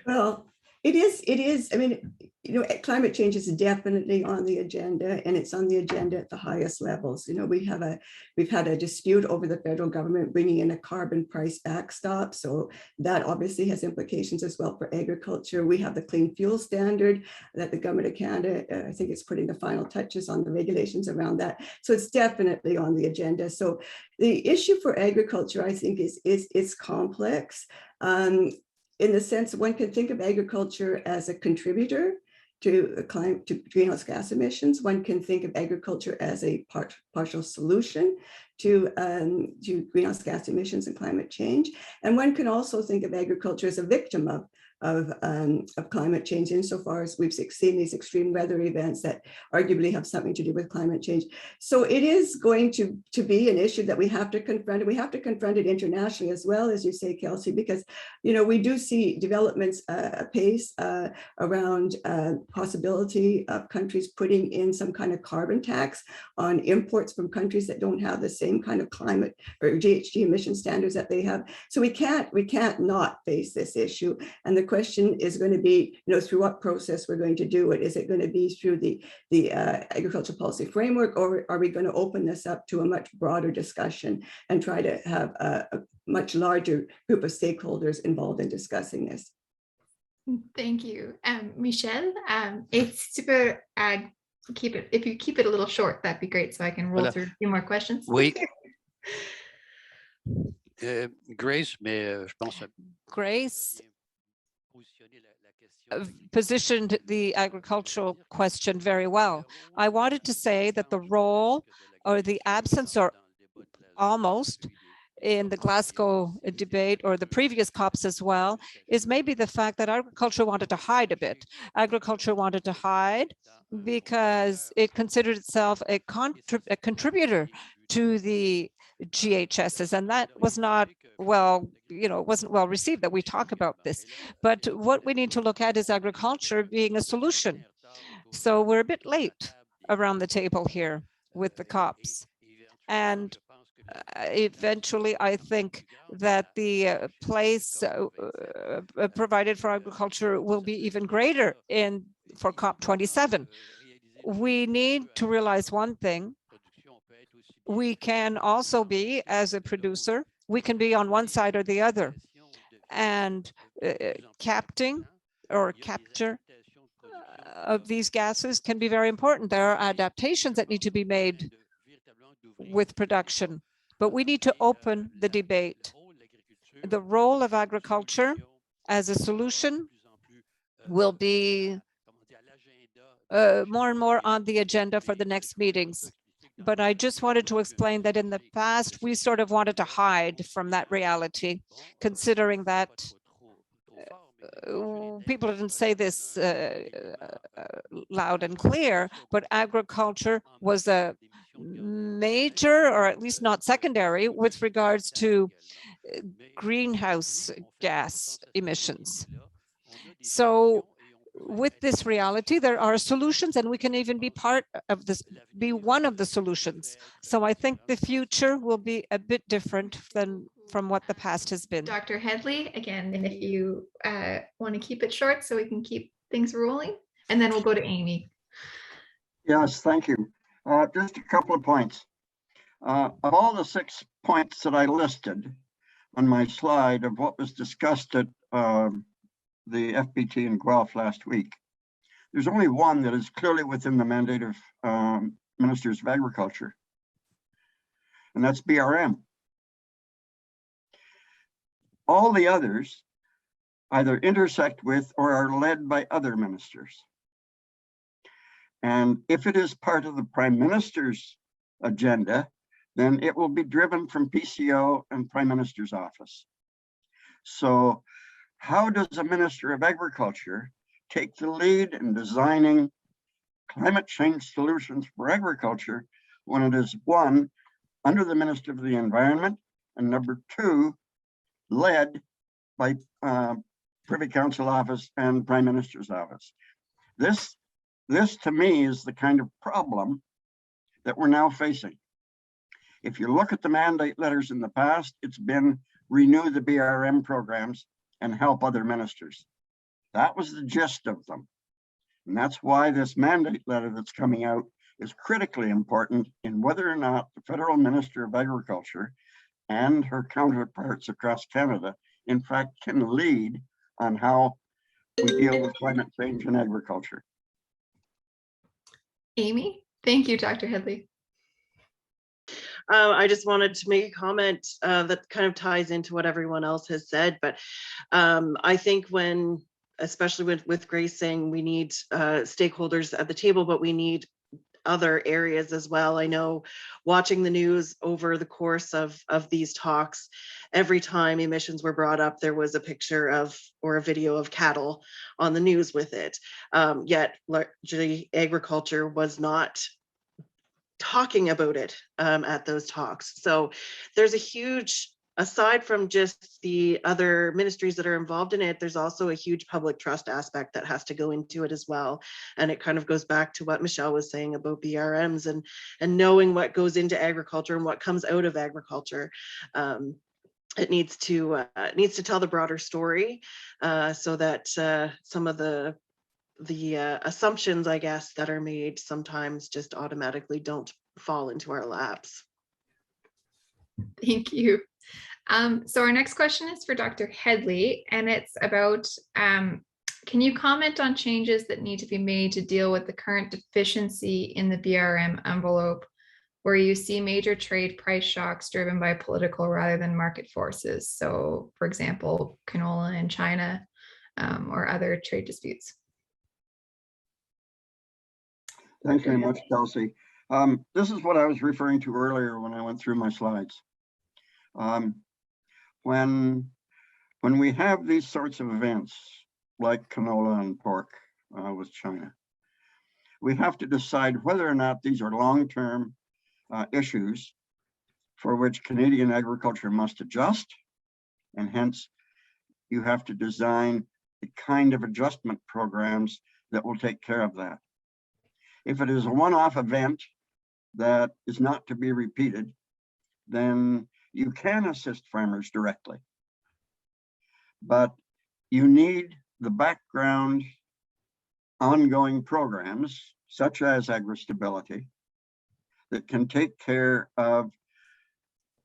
Well, it is. I mean, you know, climate change is definitely on the agenda, and it's on the agenda at the highest levels. You know, we've had a dispute over the federal government bringing in a carbon price backstop. So that obviously has implications as well for agriculture. We have the clean fuel standard that the government of Canada, I think it's putting the final touches on the regulations around that. So it's definitely on the agenda. So the issue for agriculture, I think, is complex. In the sense one can think of agriculture as a contributor to greenhouse gas emissions. One can think of agriculture as a partial solution to greenhouse gas emissions and climate change. And one can also think of agriculture as a victim of climate change, insofar as we've seen these extreme weather events that arguably have something to do with climate change. So it is going to be an issue that we have to confront. We have to confront it internationally as well, as you say, Kelsey, because, you know, we do see developments apace around possibility of countries putting in some kind of carbon tax on imports from countries that don't have the same kind of climate or GHG emission standards that they have. So we can't not face this issue. And the question is going to be, you know, through what process we're going to do it. Is it going to be through the agricultural policy framework, or are we going to open this up to a much broader discussion and try to have a much larger group of stakeholders involved in discussing this? Thank you. Michel, it's super, if you keep it a little short, that'd be great, so I can roll through a few more questions. Oui. Grace, mais je pense Grace positioned the agricultural question very well. I wanted to say that the role or the absence, or almost, in the Glasgow debate or the previous COPs as well, is maybe the fact that agriculture wanted to hide a bit. Agriculture wanted to hide because it considered itself a contributor to the GHSs, and that was not well, you know, it wasn't well received that we talk about this. But what we need to look at is agriculture being a solution. So we're a bit late around the table here with the COPs. And eventually, I think that the place provided for agriculture will be even greater for COP27. We need to realize one thing. We can also be, as a producer, we can be on one side or the other. And capture of these gases can be very important. There are adaptations that need to be made with production, but we need to open the debate. The role of agriculture as a solution will be more and more on the agenda for the next meetings. But I just wanted to explain that in the past, we sort of wanted to hide from that reality, considering that people didn't say this loud and clear, but agriculture was a major, or at least not secondary, with regards to greenhouse gas emissions. So with this reality, there are solutions, and we can even be part of this, be one of the solutions. So I think the future will be a bit different than from what the past has been. Dr. Headley, again, and if you want to keep it short so we can keep things rolling, and then we'll go to Amy. Yes, thank you. Just a couple of points. Of all the 6 points that I listed on my slide of what was discussed at the FPT in Guelph last week, there's only one that is clearly within the mandate of Ministers of Agriculture, and that's BRM. All the others either intersect with or are led by other ministers. And if it is part of the Prime Minister's agenda, then it will be driven from PCO and Prime Minister's office. So how does a Minister of Agriculture take the lead in designing climate change solutions for agriculture when it is, one, under the Minister of the Environment, and number two, led by Privy Council office and Prime Minister's office? This to me is the kind of problem that we're now facing. If you look at the mandate letters in the past, it's been renew the BRM programs and help other ministers. That was the gist of them. And that's why this mandate letter that's coming out is critically important in whether or not the Federal Minister of Agriculture and her counterparts across Canada, in fact, can lead on how we deal with climate change in agriculture. Amy, thank you, Dr. Headley. I just wanted to make a comment that kind of ties into what everyone else has said, but I think when, especially with Grace saying we need stakeholders at the table, but we need other areas as well. I know watching the news over the course of these talks, every time emissions were brought up, there was a picture of or a video of cattle on the news with it. Yet largely agriculture was not talking about it at those talks. So there's a huge, aside from just the other ministries that are involved in it, there's also a huge public trust aspect that has to go into it as well. And it kind of goes back to what Michel was saying about BRMs and knowing what goes into agriculture and what comes out of agriculture. It needs to tell the broader story so that some of the assumptions, I guess, that are made sometimes just automatically don't fall into our laps. Thank you. So our next question is for Dr. Headley, and it's about, can you comment on changes that need to be made to deal with the current deficiency in the BRM envelope, where you see major trade price shocks driven by political rather than market forces? So, for example, canola in China or other trade disputes. Thanks very much, Kelsey. This is what I was referring to earlier when I went through my slides. When we have these sorts of events like canola and pork with China, we have to decide whether or not these are long-term issues for which Canadian agriculture must adjust, and hence you have to design the kind of adjustment programs that will take care of that. If it is a one-off event that is not to be repeated, then you can assist farmers directly. But you need the background ongoing programs, such as agri-stability, that can take care of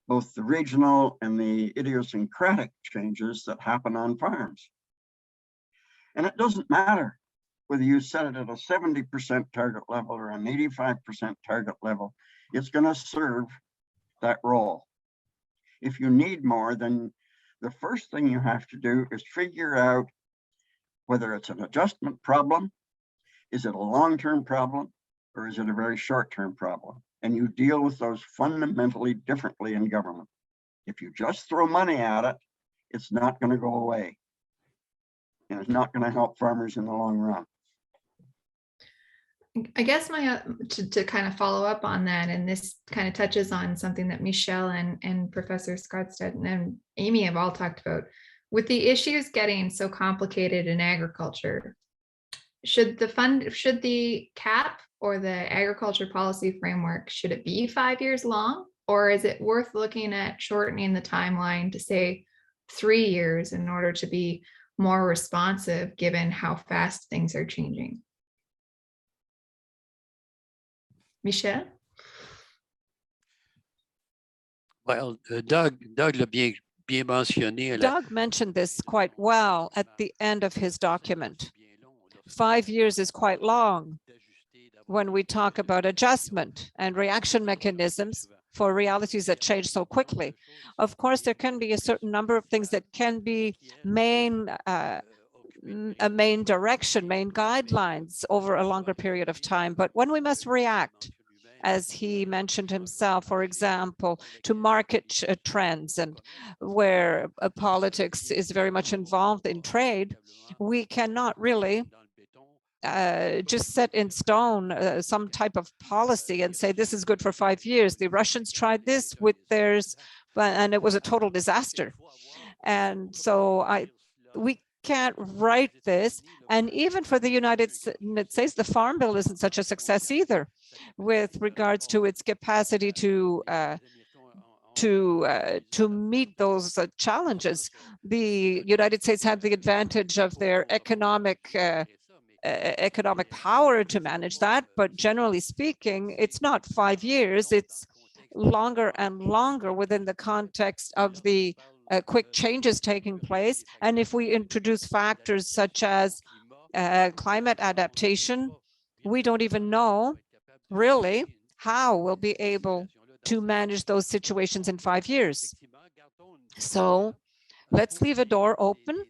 both the regional and the idiosyncratic changes that happen on farms. And it doesn't matter whether you set it at a 70% target level or an 85% target level, it's going to serve that role. If you need more, then the first thing you have to do is figure out whether it's an adjustment problem, is it a long-term problem, or is it a very short-term problem? And you deal with those fundamentally differently in government. If you just throw money at it, it's not going to go away. And it's not going to help farmers in the long run. I guess my to kind of follow up on that, and this kind of touches on something that Michel and Professor Scottsdad and Amy have all talked about. With the issues getting so complicated in agriculture, should the CAP or the agriculture policy framework, should it be 5 years long, or is it worth looking at shortening the timeline to say 3 years in order to be more responsive given how fast things are changing? Michel? Well, Doug l'a bien mentionné. Doug mentioned this quite well at the end of his document. 5 years is quite long when we talk about adjustment and reaction mechanisms for realities that change so quickly. Of course, there can be a certain number of things that can be a main direction, main guidelines over a longer period of time. But when we must react, as he mentioned himself, for example, to market trends and where politics is very much involved in trade, we cannot really just set in stone some type of policy and say this is good for 5 years. The Russians tried this with theirs, and it was a total disaster. And so we can't write this. And even for the United States, the Farm Bill isn't such a success either with regards to its capacity to meet those challenges. The United States had the advantage of their economic power to manage that, but generally speaking, it's not 5 years, it's longer and longer within the context of the quick changes taking place. And if we introduce factors such as climate adaptation, we don't even know really how we'll be able to manage those situations in 5 years. So let's leave a door open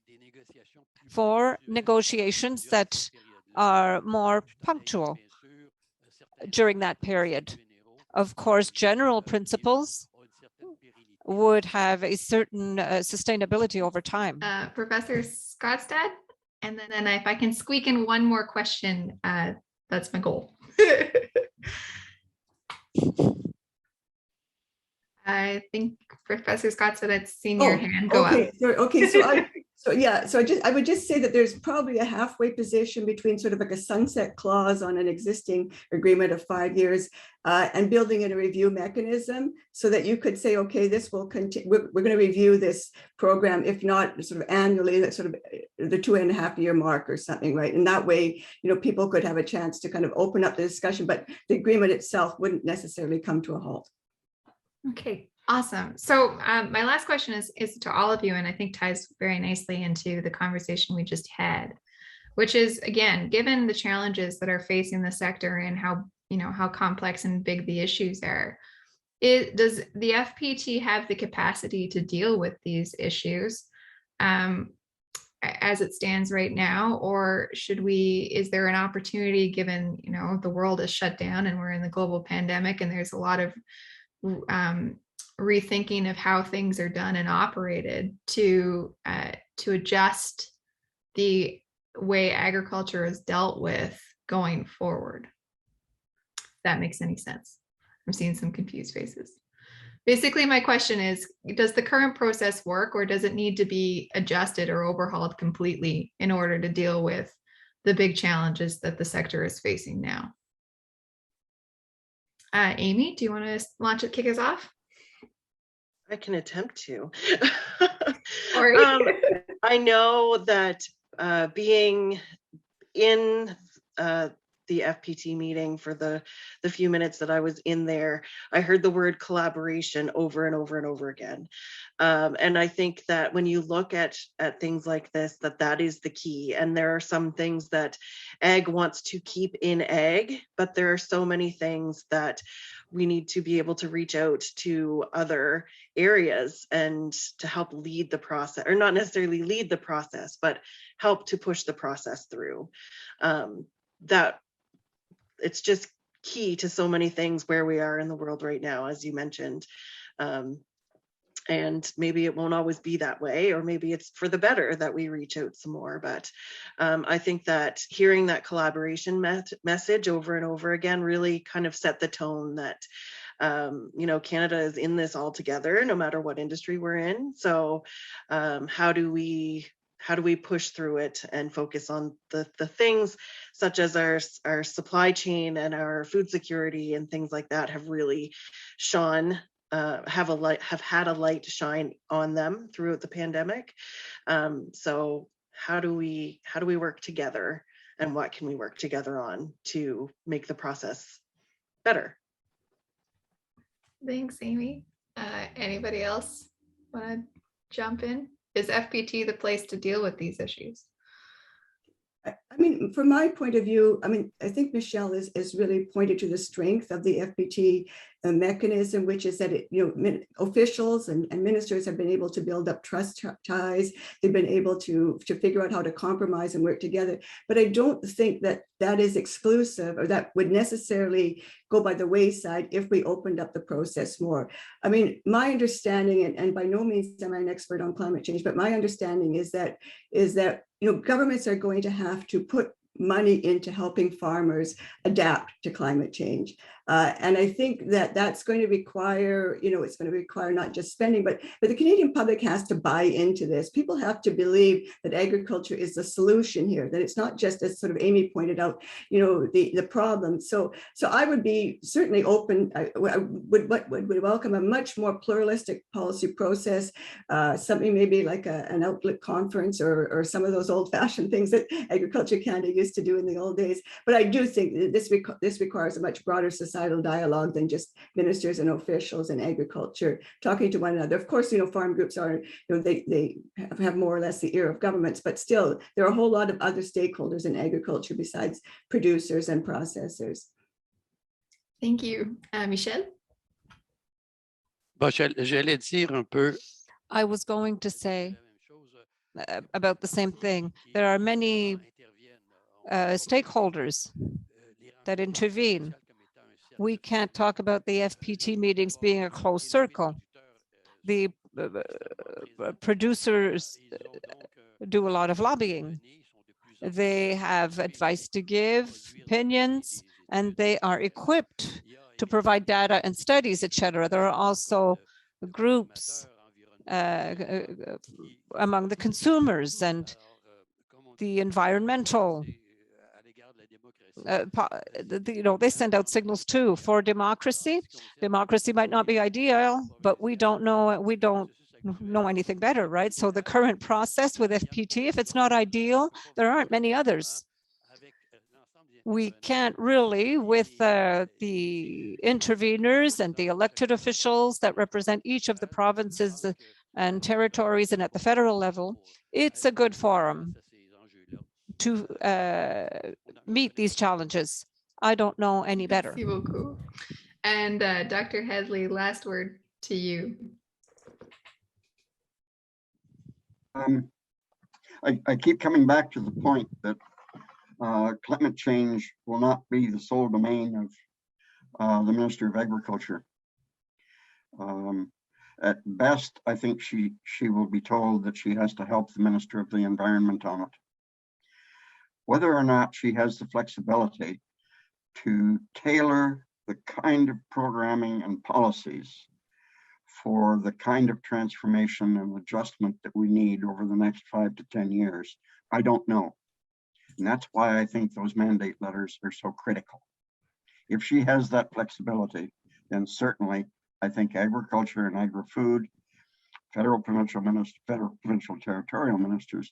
for negotiations that are more punctual during that period. Of course, general principles would have a certain sustainability over time. Professor Scottsdad, and then if I can squeak in one more question, that's my goal. I think Professor Scottsdad had seen your hand go up. I would just say that there's probably a halfway position between sort of like a sunset clause on an existing agreement of 5 years and building in a review mechanism so that you could say, okay, this will continue. We're going to review this program, if not sort of annually, that's sort of the 2.5 year mark or something, right? And that way, people could have a chance to kind of open up the discussion, but the agreement itself wouldn't necessarily come to a halt. Okay, awesome. So my last question is to all of you, and I think ties very nicely into the conversation we just had, which is, again, given the challenges that are facing the sector and how complex and big the issues are, does the FPT have the capacity to deal with these issues as it stands right now, or is there an opportunity, given the world is shut down and we're in the global pandemic and there's a lot of rethinking of how things are done and operated to adjust the way agriculture is dealt with going forward? If that makes any sense. I'm seeing some confused faces. Basically, my question is, does the current process work, or does it need to be adjusted or overhauled completely in order to deal with the big challenges that the sector is facing now? Amy, do you want to launch it, kick us off? I can attempt to. Sorry. I know that being in the FPT meeting for the few minutes that I was in there, I heard the word collaboration over and over and over again. And I think that when you look at things like this, that is the key. And there are some things that ag wants to keep in ag, but there are so many things that we need to be able to reach out to other areas and to help lead the process, or not necessarily lead the process, but help to push the process through. That it's just key to so many things where we are in the world right now, as you mentioned. And maybe it won't always be that way, or maybe it's for the better that we reach out some more. But I think that hearing that collaboration message over and over again really kind of set the tone that, Canada is in this all together, no matter what industry we're in. So how do we push through it and focus on the things such as our supply chain and our food security and things like that have really shone, have had a light shine on them throughout the pandemic. So how do we work together, and what can we work together on to make the process better? Thanks, Amy. Anybody else want to jump in? Is FPT the place to deal with these issues? I mean, from my point of view, I think Michel is really pointed to the strength of the FPT mechanism, which is that officials and ministers have been able to build up trust ties. They've been able to figure out how to compromise and work together. But I don't think that that is exclusive, or that would necessarily go by the wayside if we opened up the process more. I mean, my understanding, and by no means am I an expert on climate change, but my understanding is that governments are going to have to put money into helping farmers adapt to climate change. And I think that that's going to require, it's going to require not just spending, but the Canadian public has to buy into this. People have to believe that agriculture is the solution here, that it's not just, as sort of Amy pointed out, the problem. So I would be certainly open, I would welcome a much more pluralistic policy process, something maybe like an outlet conference or some of those old fashioned things that Agriculture Canada used to do in the old days. But I do think that this requires a much broader societal dialogue than just ministers and officials in agriculture talking to one another. Of course, farm groups are, they have more or less the ear of governments, but still there are a whole lot of other stakeholders in agriculture besides producers and processors. Thank you. Michel? Bon, j'allais dire un peu I was going to say about the same thing. There are many stakeholders that intervene. We can't talk about the FPT meetings being a closed circle. The producers do a lot of lobbying. They have advice to give, opinions, and they are equipped to provide data and studies, etc. There are also groups among the consumers and the environmental. They send out signals too for democracy. Democracy might not be ideal, but we don't know anything better, right? So the current process with FPT, if it's not ideal, there aren't many others. We can't really, with the interveners and the elected officials that represent each of the provinces and territories and at the federal level, it's a good forum to meet these challenges. I don't know any better. Merci beaucoup. And Dr. Headley, last word to you. I keep coming back to the point that climate change will not be the sole domain of the Minister of Agriculture. At best, I think she will be told that she has to help the Minister of the Environment on it. Whether or not she has the flexibility to tailor the kind of programming and policies for the kind of transformation and adjustment that we need over the next 5 to 10 years, I don't know. And that's why I think those mandate letters are so critical. If she has that flexibility, then certainly I think agriculture and agri-food, federal, provincial ministers, federal, provincial, territorial ministers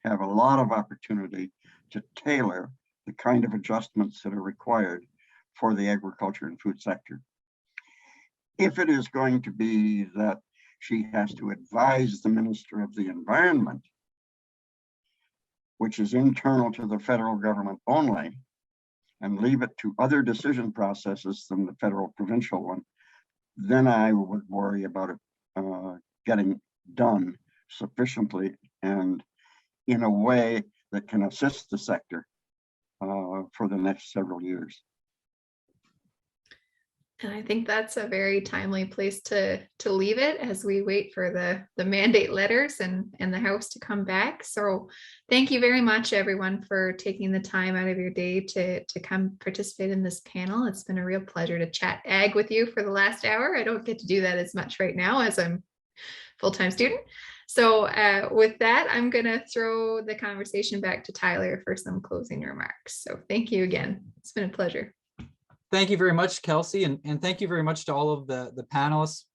have a lot of opportunity to tailor the kind of adjustments that are required for the agriculture and food sector. If it is going to be that she has to advise the Minister of the Environment, which is internal to the federal government only, and leave it to other decision processes than the federal provincial one, then I would worry about it getting done sufficiently and in a way that can assist the sector for the next several years. And I think that's a very timely place to leave it as we wait for the mandate letters and the House to come back. So thank you very much, everyone, for taking the time out of your day to come participate in this panel. It's been a real pleasure to chat ag with you for the last hour. I don't get to do that as much right now as I'm a full-time student. So with that, I'm going to throw the conversation back to Tyler for some closing remarks. So thank you again. It's been a pleasure. Thank you very much, Kelsey, and thank you very much to all of the panelists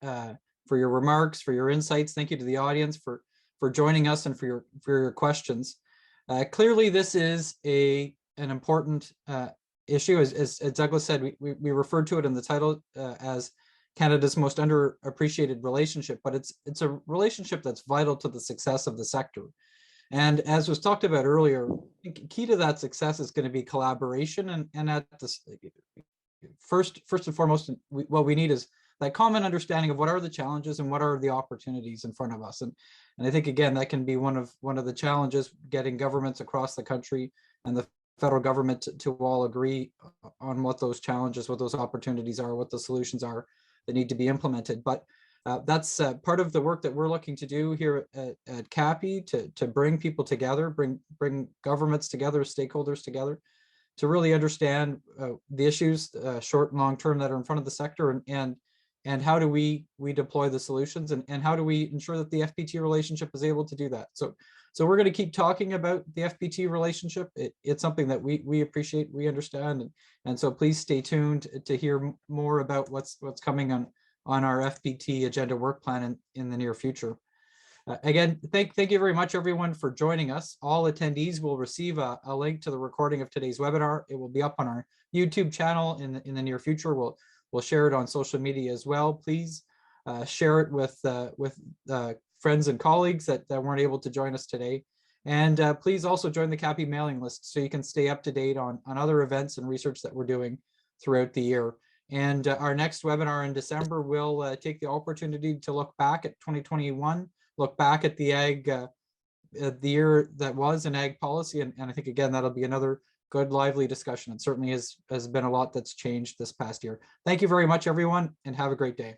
for your remarks, for your insights. Thank you to the audience for joining us and for your questions. Clearly, this is an important issue. As Douglas said, we referred to it in the title as Canada's most underappreciated relationship, but it's a relationship that's vital to the success of the sector. And as was talked about earlier, key to that success is going to be collaboration and at this, first and foremost, what we need is that common understanding of what are the challenges and what are the opportunities in front of us. And I think, again, that can be one of the challenges, getting governments across the country and the federal government to all agree on what those challenges, what those opportunities are, what the solutions are that need to be implemented. But that's part of the work that we're looking to do here at CAPI, to bring people together, bring governments together, stakeholders together, to really understand the issues, short and long term, that are in front of the sector, and how do we deploy the solutions, and how do we ensure that the FPT relationship is able to do that. So we're going to keep talking about the FPT relationship. It's something that we appreciate, we understand, and so please stay tuned to hear more about what's coming on our FPT agenda work plan in the near future. Again, thank you very much, everyone, for joining us. All attendees will receive a link to the recording of today's webinar. It will be up on our YouTube channel in the near future. We'll share it on social media as well. Please share it with friends and colleagues that weren't able to join us today. And please also join the CAPI mailing list so you can stay up to date on other events and research that we're doing throughout the year. And our next webinar in December will take the opportunity to look back at 2021, look back at the the year that was in ag policy. And I think, again, that'll be another good, lively discussion. It certainly has been a lot that's changed this past year. Thank you very much, everyone, and have a great day.